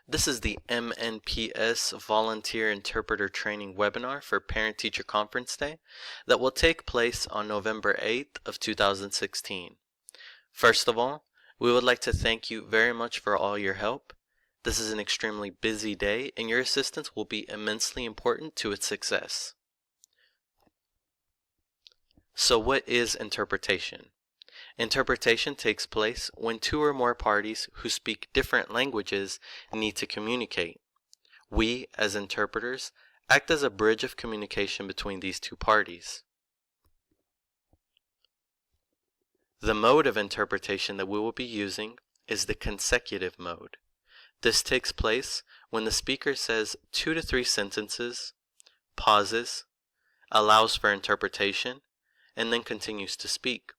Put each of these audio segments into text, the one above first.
This is the MNPS Volunteer Interpreter Training webinar for Parent-Teacher Conference Day that will take place on November 8th of 2016. First of all, we would like to thank you very much for all your help. This is an extremely busy day and your assistance will be immensely important to its success. So what is interpretation? Interpretation takes place when two or more parties who speak different languages need to communicate. We, as interpreters, act as a bridge of communication between these two parties. The mode of interpretation that we will be using is the consecutive mode. This takes place when the speaker says 2 to 3 sentences, pauses, allows for interpretation, and then continues to speak.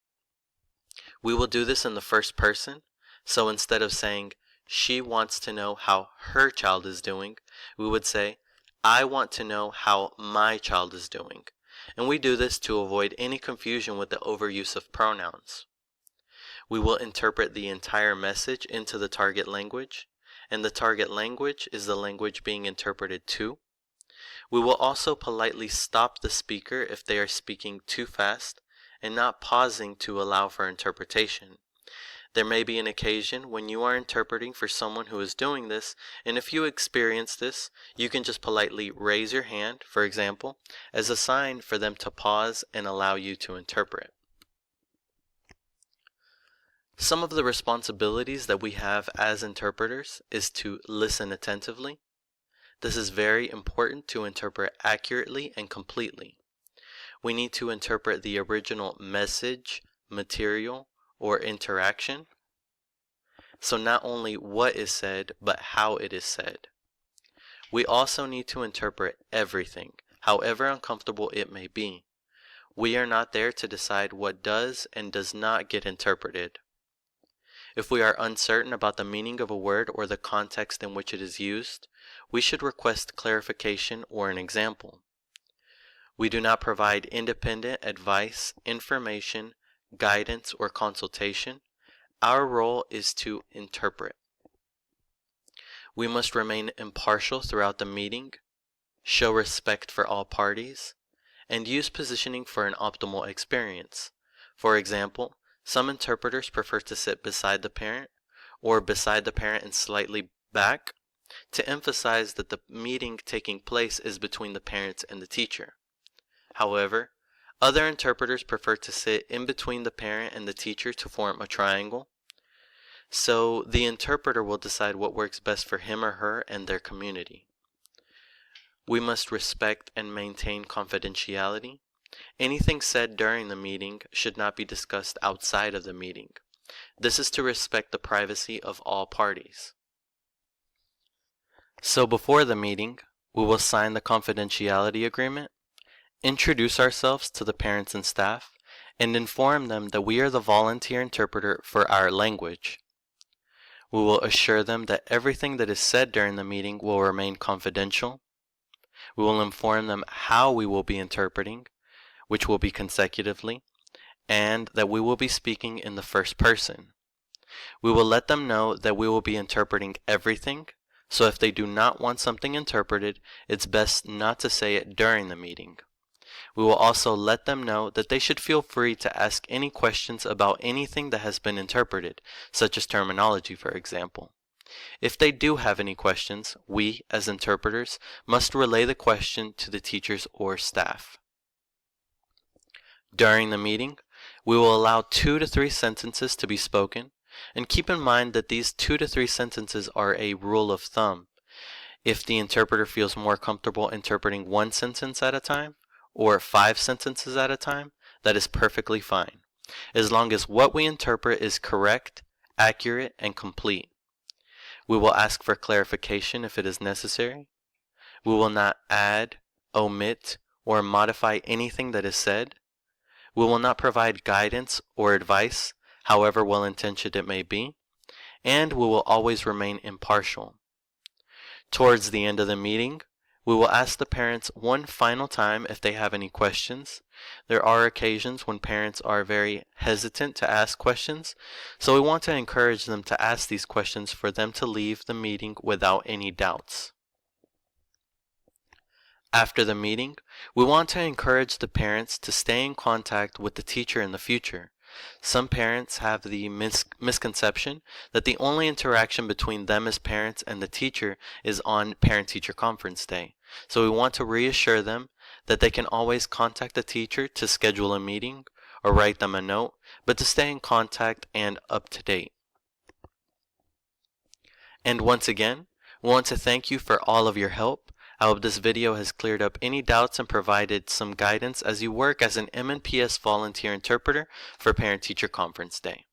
We will do this in the first person, so instead of saying, she wants to know how her child is doing, we would say, I want to know how my child is doing. And we do this to avoid any confusion with the overuse of pronouns. We will interpret the entire message into the target language, and the target language is the language being interpreted to. We will also politely stop the speaker if they are speaking too fast and not pausing to allow for interpretation. There may be an occasion when you are interpreting for someone who is doing this, and if you experience this, you can just politely raise your hand, for example, as a sign for them to pause and allow you to interpret. Some of the responsibilities that we have as interpreters is to listen attentively. This is very important to interpret accurately and completely. We need to interpret the original message, material, or interaction. So not only what is said, but how it is said. We also need to interpret everything, however uncomfortable it may be. We are not there to decide what does and does not get interpreted. If we are uncertain about the meaning of a word or the context in which it is used, we should request clarification or an example. We do not provide independent advice, information, guidance, or consultation. Our role is to interpret. We must remain impartial throughout the meeting, show respect for all parties, and use positioning for an optimal experience. For example, some interpreters prefer to sit beside the parent or beside the parent and slightly back to emphasize that the meeting taking place is between the parents and the teacher. However, other interpreters prefer to sit in between the parent and the teacher to form a triangle. So the interpreter will decide what works best for him or her and their community. We must respect and maintain confidentiality. Anything said during the meeting should not be discussed outside of the meeting. This is to respect the privacy of all parties. So before the meeting, we will sign the confidentiality agreement, introduce ourselves to the parents and staff, and inform them that we are the volunteer interpreter for our language. We will assure them that everything that is said during the meeting will remain confidential. We will inform them how we will be interpreting, which will be consecutively, and that we will be speaking in the first person. We will let them know that we will be interpreting everything, so if they do not want something interpreted, it's best not to say it during the meeting. We will also let them know that they should feel free to ask any questions about anything that has been interpreted, such as terminology, for example. If they do have any questions, we, as interpreters, must relay the question to the teachers or staff. During the meeting, we will allow 2 to 3 sentences to be spoken, and keep in mind that these 2 to 3 sentences are a rule of thumb. If the interpreter feels more comfortable interpreting 1 sentence at a time, or 5 sentences at a time, that is perfectly fine, as long as what we interpret is correct, accurate, and complete. We will ask for clarification if it is necessary. We will not add, omit, or modify anything that is said. We will not provide guidance or advice, however well-intentioned it may be, and we will always remain impartial. Towards the end of the meeting, We will ask the parents one final time if they have any questions. There are occasions when parents are very hesitant to ask questions, so we want to encourage them to ask these questions for them to leave the meeting without any doubts. After the meeting, we want to encourage the parents to stay in contact with the teacher in the future. Some parents have the misconception that the only interaction between them as parents and the teacher is on parent-teacher conference day. So we want to reassure them that they can always contact the teacher to schedule a meeting or write them a note, but to stay in contact and up to date. And once again, we want to thank you for all of your help. I hope this video has cleared up any doubts and provided some guidance as you work as an MNPS volunteer interpreter for Parent-Teacher Conference Day.